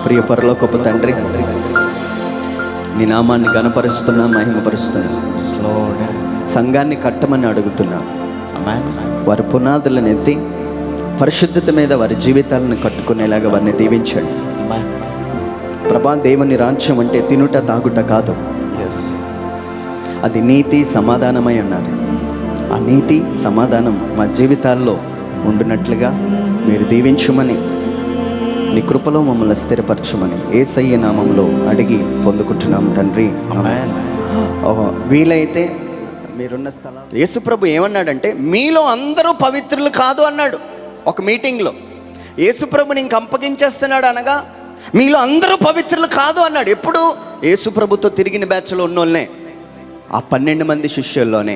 ప్రియ పరలోకపు తండ్రి, నీ నామాన్ని ఘనపరుస్తున్నా, మహిమపరుస్తున్నా. సంఘాన్ని కట్టమని అడుగుతున్నా. వారి పునాదులను ఎత్తి పరిశుద్ధత మీద వారి జీవితాలను కట్టుకునేలాగా వారిని దీవించండి ప్రభా. దేవుని రాజ్యం అంటే తినుట తాగుట కాదు, అది నీతి సమాధానమై ఉన్నది. ఆ నీతి సమాధానం మా జీవితాల్లో ఉండునట్లుగా మీరు దీవించుమని, నీ కృపలో మమ్మల్ని స్థిరపరచుమని యేసయ్య నామంలో అడిగి పొందుకుంటున్నాం తండ్రి. వీలైతే మీరున్న స్థలం యేసుప్రభు ఏమన్నాడంటే, మీలో అందరూ పవిత్రులు కాదు అన్నాడు ఒక మీటింగ్లో. యేసుప్రభుని ఇంక అప్పగించేస్తున్నాడు అనగా మీలో అందరూ పవిత్రులు కాదు అన్నాడు. ఎప్పుడు? యేసుప్రభుతో తిరిగిన బ్యాచ్లో ఉన్నోళ్ళనే, ఆ 12 మంది శిష్యుల్లోనే.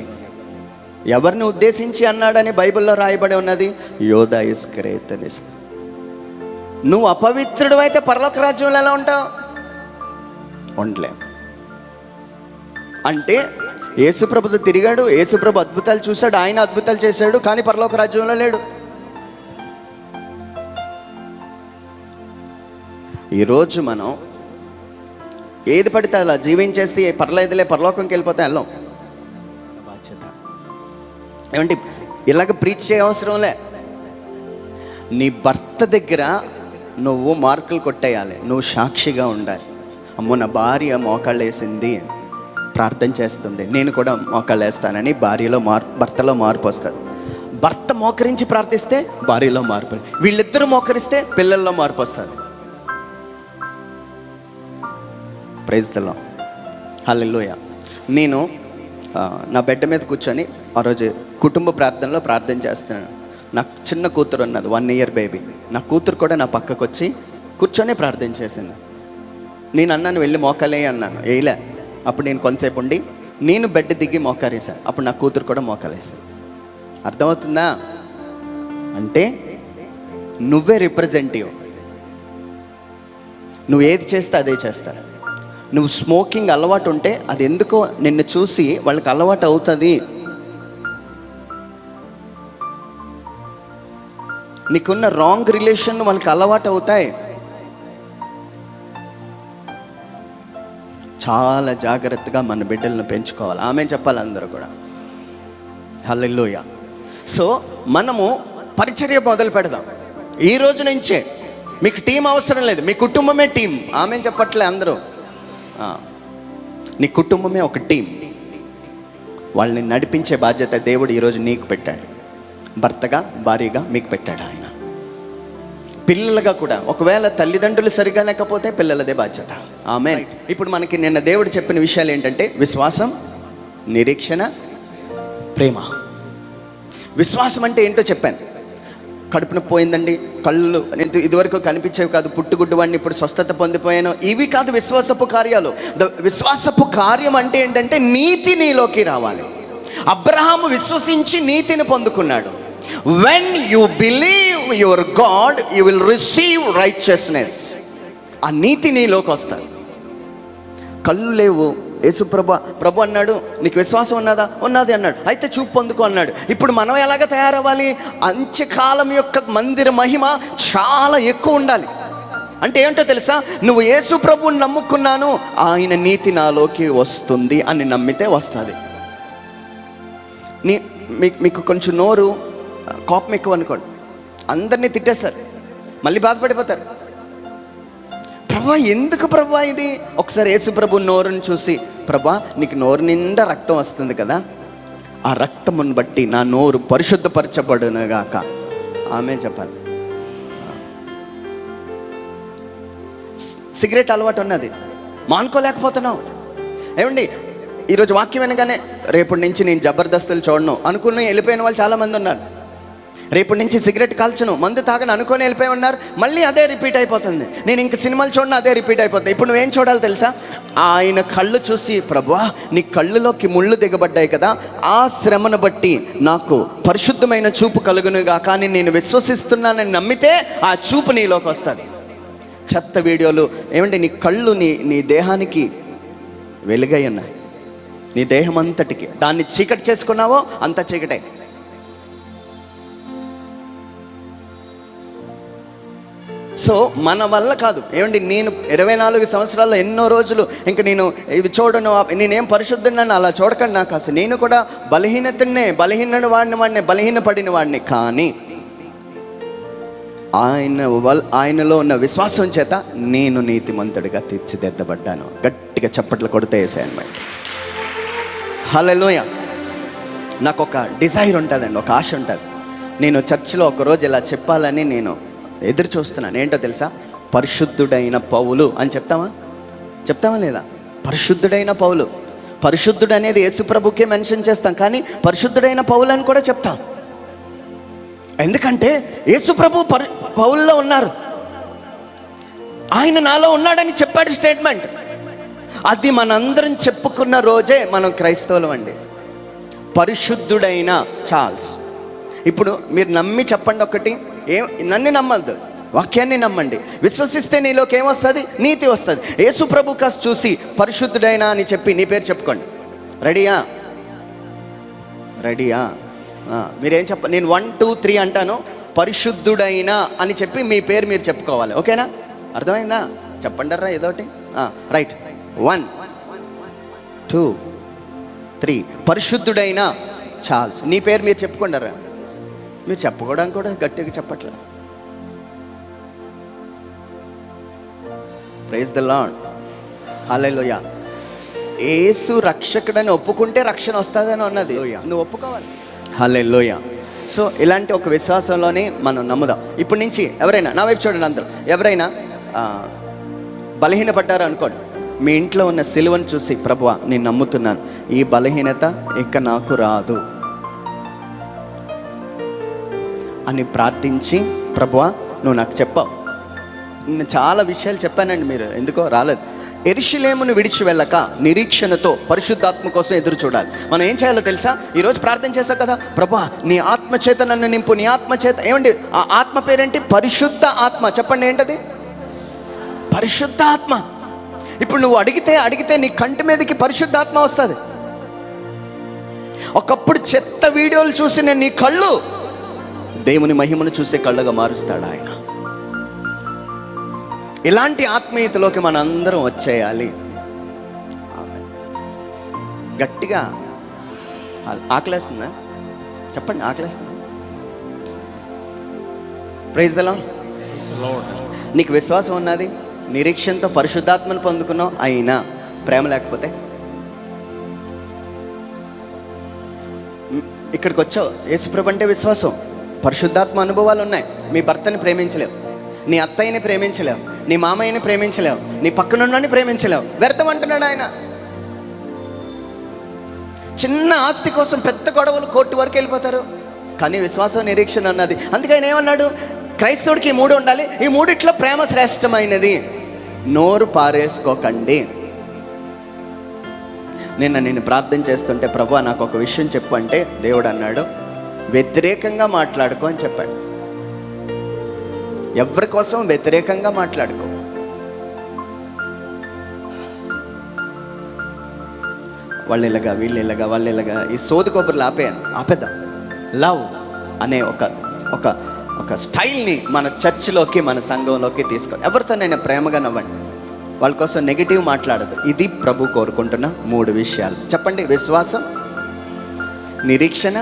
ఎవరిని ఉద్దేశించి అన్నాడని బైబిల్లో రాయబడి ఉన్నది, యోధా ఇస్కరియోతు. నువ్వు అపవిత్రుడు అయితే పరలోక రాజ్యంలో ఎలా ఉంటావు? ఉండలేవు. అంటే యేసుప్రభుతో తిరిగాడు, యేసుప్రభు అద్భుతాలు చూశాడు, ఆయన అద్భుతాలు చేశాడు, కానీ పరలోక రాజ్యంలో లేడు. ఈరోజు మనం ఏది పడితే అలా జీవించేస్తే పర్లేదులే, పరలోకంకి వెళ్ళిపోతే వెళ్ళాం. బాధ్యత ఏమంటే ఇలాగ ప్రీచ్ చేయ అవసరంలే. నీ భర్త దగ్గర నువ్వు మార్కులు కొట్టేయాలి, నువ్వు సాక్షిగా ఉండాలి. అమ్మో నా భార్య మోకాళ్ళు వేసింది, ప్రార్థన చేస్తుంది, నేను కూడా మోకాళ్ళు వేస్తానని భర్తలో మార్పు వస్తుంది. భర్త మోకరించి ప్రార్థిస్తే భార్యలో మార్పు, వీళ్ళిద్దరూ మోకరిస్తే పిల్లల్లో మార్పు వస్తుంది. ప్రైజ్ ది లార్డ్, హల్లెలూయా. నేను నా బెడ్ మీద కూర్చొని ఆ రోజు కుటుంబ ప్రార్థనలో ప్రార్థన చేస్తున్నాను. నాకు చిన్న కూతురు ఉన్నది, 1 year బేబీ. నా కూతురు కూడా నా పక్కకు వచ్చి కూర్చొని ప్రార్థన చేసింది. నేను అన్నాను వెళ్ళి మోకాలే అన్నాను, వేయలే. అప్పుడు నేను కొంతసేపు ఉండి నేను బెడ్ దిగి మోకారేసాను. అప్పుడు నా కూతురు కూడా మోకాలేసాను. అర్థమవుతుందా? అంటే నువ్వే రిప్రజెంటేటివ్. నువ్వు ఏది చేస్తే అదే చేస్తారు. నువ్వు స్మోకింగ్ అలవాటు ఉంటే అది ఎందుకో నిన్ను చూసి వాళ్ళకి అలవాటు అవుతుంది. నీకున్న రాంగ్ రిలేషన్ వాళ్ళకి అలవాటు అవుతాయి. చాలా జాగ్రత్తగా మన బిడ్డలను పెంచుకోవాలి. ఆమె చెప్పాలి అందరూ కూడా. హల్లెలూయా. సో మనము పరిచర్య మొదలు పెడదాం ఈ రోజు నుంచే. మీకు టీం అవసరం లేదు, మీ కుటుంబమే టీం. ఆమె చెప్పట్లే అందరూ. నీ కుటుంబమే ఒక టీం. వాళ్ళని నడిపించే బాధ్యత దేవుడు ఈరోజు నీకు పెట్టాడు. భర్తగా, భార్యగా మీకు పెట్టాడు ఆయన. పిల్లలుగా కూడా ఒకవేళ తల్లిదండ్రులు సరిగా లేకపోతే పిల్లలదే బాధ్యత. ఆమేన్. ఇప్పుడు మనకి నిన్న దేవుడు చెప్పిన విషయాలు ఏంటంటే విశ్వాసం, నిరీక్షణ, ప్రేమ. విశ్వాసం అంటే ఏంటో చెప్పాను. కడుపున పోయిందండి, కళ్ళు ఇదివరకు కనిపించేవి కాదు, పుట్టుగుడ్డు వాడిని ఇప్పుడు స్వస్థత పొందిపోయాను, ఇవి కాదు విశ్వాసపు కార్యాలు. విశ్వాసపు కార్యం అంటే ఏంటంటే నీతి నీలోకి రావాలి. అబ్రహాము విశ్వసించి నీతిని పొందుకున్నాడు. When you believe your God, you will receive righteousness. ఆ నీతి నీలోకి వస్తుంది. కళ్ళు లేవు, ప్రభు అన్నాడు నీకు విశ్వాసం ఉన్నదా? ఉన్నది అన్నాడు. అయితే చూపు పొందుకో అన్నాడు. ఇప్పుడు మనం ఎలాగ తయారవ్వాలి? అంత్యకాలం యొక్క మందిర మహిమ చాలా ఎక్కువ ఉండాలి. అంటే ఏంటో తెలుసా? నువ్వు యేసు ప్రభువుని నమ్ముకున్నాను, ఆయన నీతి నాలోకి వస్తుంది అని నమ్మితే వస్తుంది. మీకు కొంచెం నోరు కోపం ఎక్కువ అనుకోండి, అందరినీ తిట్టేస్తారు, మళ్ళీ బాధపడిపోతారు. ప్రభా ఎందుకు ప్రభా ఇది? ఒకసారి యేసు ప్రభు నోరుని చూసి, ప్రభా నీకు నోరు నిండా రక్తం వస్తుంది కదా, ఆ రక్తమును బట్టి నా నోరు పరిశుద్ధపరచబడునుగాక. ఆమె చెప్పాలి. సిగరెట్ అలవాటు ఉన్నది, మానుకోలేకపోతున్నావు. ఏమండి ఈరోజు వాక్యం వినగానే రేపటి నుంచి నేను జబర్దస్తులు చూడను అనుకుని వెళ్ళిపోయిన వాళ్ళు చాలామంది ఉన్నారు. రేపటి నుంచి సిగరెట్ కాల్చను, మందు తాగను అనుకొని వెళ్ళిపోయి ఉన్నారు. మళ్ళీ అదే రిపీట్ అయిపోతుంది. నేను ఇంక సినిమాలు చూడను, అదే రిపీట్ అయిపోతుంది. ఇప్పుడు నువ్వేం చూడాలి తెలుసా? ఆయన కళ్ళు చూసి, ప్రభువా నీ కళ్ళులోకి ముళ్ళు దిగబడ్డాయి కదా, ఆ శ్రమను బట్టి నాకు పరిశుద్ధమైన చూపు కలుగునుగా, కానీ నేను విశ్వసిస్తున్నానని నమ్మితే ఆ చూపు నీలోకి వస్తుంది. చెత్త వీడియోలు ఏమంటే నీ కళ్ళు నీ దేహానికి వెలుగై ఉన్నాయి. నీ దేహం అంతటికి దాన్ని చీకటి చేసుకున్నావో అంత చీకటే. సో మన వల్ల కాదు. ఏమండి, నేను 24 సంవత్సరాల్లో ఎన్నో రోజులు ఇంక నేను ఇవి చూడను, నేనేం పరిశుద్ధున్నాను అలా చూడకండి. నాకు అసలు నేను కూడా బలహీనపడిన వాడిని. కానీ ఆయనలో ఉన్న విశ్వాసం చేత నేను నీతిమంతుడిగా తీర్చిదిద్దబడ్డాను. గట్టిగా చప్పట్లు కొడితే వేసాయన్నమాట. హల్లెలూయా. నాకు ఒక డిజైర్ ఉంటుందండి, ఒక ఆశ ఉంటుంది. నేను చర్చిలో ఒకరోజు ఇలా చెప్పాలని నేను ఎదురు చూస్తున్నాను. ఏంటో తెలుసా? పరిశుద్ధుడైన పౌలు అని చెప్తామా లేదా? పరిశుద్ధుడైన పౌలు. పరిశుద్ధుడు అనేది యేసుప్రభుకే మెన్షన్ చేస్తాం, కానీ పరిశుద్ధుడైన పౌలు అని కూడా చెప్తాం. ఎందుకంటే యేసుప్రభు పౌల్లో ఉన్నారు, ఆయన నాలో ఉన్నాడని చెప్పాడు స్టేట్మెంట్. అది మనందరం చెప్పుకున్న రోజే మనం క్రైస్తవులం అండి. పరిశుద్ధుడైన చార్ల్స్. ఇప్పుడు మీరు నమ్మి చెప్పండి ఒకటి, నన్ను నమ్మద్దు, వాక్యాన్ని నమ్మండి. విశ్వసిస్తే నీలోకి ఏమొస్తుంది? నీతి వస్తుంది. యేసు ప్రభు కాస్త చూసి పరిశుద్ధుడైనా అని చెప్పి నీ పేరు చెప్పుకోండి. రెడీయా? మీరేం చెప్ప, నేను 1 2 3 అంటాను, పరిశుద్ధుడైనా అని చెప్పి మీ పేరు మీరు చెప్పుకోవాలి. ఓకేనా? అర్థమైందా? చెప్పండర్రా ఏదోటి. రైట్. 1 2 3. పరిశుద్ధుడైన చార్ల్స్. నీ పేరు మీరు చెప్పుకోండర్రా. మీరు చెప్పుకోవడానికి కూడా గట్టిగా చెప్పట్లే. Praise the Lord. Hallelujah. Yesu రక్షకుడని ఒప్పుకుంటే రక్షణ వస్తుందని ఉన్నది. నువ్వు ఒప్పుకోవాలి. హల్లెలూయా. సో ఇలాంటి ఒక విశ్వాసంలోనే మనం నమ్ముదాం. ఇప్పటి నుంచి ఎవరైనా, నా వైపు చూడండి అందరూ, ఎవరైనా బలహీనపడ్డారు అనుకోండి, మీ ఇంట్లో ఉన్న సిలువను చూసి ప్రభువా నేను నమ్ముతున్నాను, ఈ బలహీనత ఇక నాకు రాదు అని ప్రార్థించి, ప్రభువా నువ్వు నాకు చెప్పావు. నేను చాలా విషయాలు చెప్పానండి, మీరు ఎందుకో రాలేదు. యెరూషలేమును విడిచి వెళ్ళక నిరీక్షణతో పరిశుద్ధాత్మ కోసం ఎదురు చూడాలి. మనం ఏం చేయాలో తెలుసా? ఈరోజు ప్రార్థన చేశాం కదా, ప్రభువా నీ ఆత్మచేత నన్ను నింపు, నీ ఆత్మచేత. ఏమండి ఆ ఆత్మ పేరేంటి? పరిశుద్ధ ఆత్మ. చెప్పండి ఏంటది? పరిశుద్ధ ఆత్మ. ఇప్పుడు నువ్వు అడిగితే నీ కంటి మీదకి పరిశుద్ధాత్మ వస్తుంది. ఒకప్పుడు చెత్త వీడియోలు చూసిన నీ కళ్ళు దేవుని మహిమను చూసే కళ్ళుగా మారుస్తాడు ఆయన. ఇలాంటి ఆత్మీయతలోకి మనందరం వచ్చేయాలి. గట్టిగా ఆకలేస్తుందా? చెప్పండి, ఆకలేస్తుందా? Praise the lord. నీకు విశ్వాసం ఉన్నది, నిరీక్షణతో పరిశుద్ధాత్మను పొందుకున్నావు, అయినా ప్రేమ లేకపోతే ఇక్కడికి వచ్చావు. యేసుప్రభు అంటే విశ్వాసం, పరిశుద్ధాత్మ అనుభవాలు ఉన్నాయి. మీ భర్తని ప్రేమించలేవు, నీ అత్తయ్యని ప్రేమించలేవు, నీ మామయ్యని ప్రేమించలేవు, నీ పక్కనున్నని ప్రేమించలేవు. వ్యర్థం అంటున్నాడు ఆయన. చిన్న ఆస్తి కోసం పెద్ద గొడవలు, కోర్టు వరకు వెళ్ళిపోతారు. కానీ విశ్వాసం, నిరీక్షణ అన్నది. అందుకే ఆయన ఏమన్నాడు? క్రైస్తవుడికి ఈ 3 ఉండాలి, ఈ 3 ప్రేమ శ్రేష్టమైనది. నోరు పారేసుకోకండి. నేను ప్రార్థన చేస్తుంటే, ప్రభువా నాకు ఒక విషయం చెప్పు అంటే దేవుడు అన్నాడు, వ్యతిరేకంగా మాట్లాడుకో అని చెప్పాడు. ఎవరి కోసం వ్యతిరేకంగా మాట్లాడుకో. వాళ్ళు ఇలాగా, వీళ్ళు ఇలాగా, వాళ్ళు ఇలాగా, ఈ సోది కొబ్బరిలు ఆపేద్దాం. లవ్ అనే ఒక స్టైల్ని మన చర్చిలోకి, మన సంఘంలోకి తీసుకోండి. ఎవరితోనైనా ప్రేమగా నవ్వండి, వాళ్ళ కోసం నెగిటివ్ మాట్లాడదు. ఇది ప్రభు కోరుకుంటున్న 3 విషయాలు. చెప్పండి. విశ్వాసం, నిరీక్షణ,